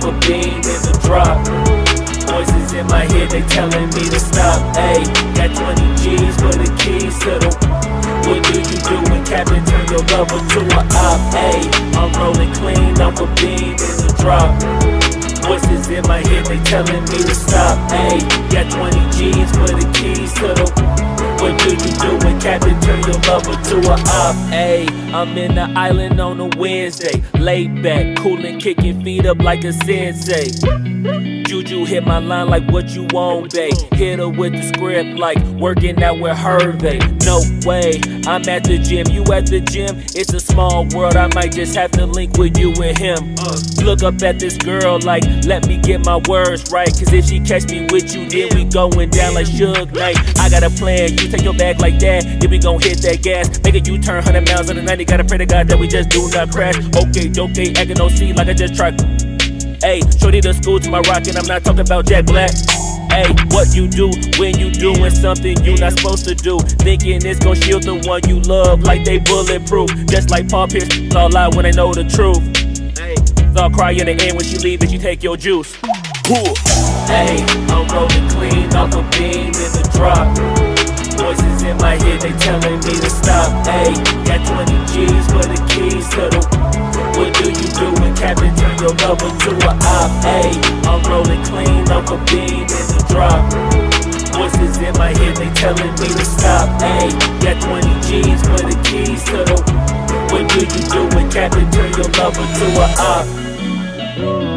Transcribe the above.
a bean in the drop. Voices in my head, they telling me to stop. Ayy, got 20 G's for the keys to the. What do you do when Captain turn your lover to a op? Ayy, I'm rolling clean off a bean in the drop. Voices in my head, they telling me to stop. Ayy, got 20 G's for the keys to the. What do you do when Captain turn your lover to a op? Ayy, I'm in the island on a Wednesday, laid back, coolin', kicking feet up like a sensei. Juju hit my line like what you want, babe. Hit her with the script like working out with Hervey. No way, I'm at the gym, you at the gym. It's a small world, I might just have to link with you and him. Look up at this girl like, let me get my words right. Cause if she catch me with you, then we going down like Suge Knight. I got a plan, you take your bag like that, then we gon' hit that gas. Make a U-turn 100 miles on the 90, gotta pray to God that we just do not crash. Okay, acting no C like I just tried. Ayy, shorty the school to my rocket, I'm not talking about Jack Black. Ayy, what you do when you doing something you not supposed to do? Thinking it's gon' shield the one you love like they bulletproof. Just like Paul Pierce, it's all lie when they know the truth. Ayy, so I'll cry in the end when she leave and she take your juice. Ayy, I'm rolling clean off a bean in the drop. Voices in my head, they telling me to stop. Ayy, got 20 G's for the keys to the. What do you do when Captain turn your lover to a op? Ayy, I'm rolling clean off a bean in the drop. Voices in my head, they telling me to stop. Ayy, got 20 G's for the keys to the. What do you do when Captain turn your lover to a op?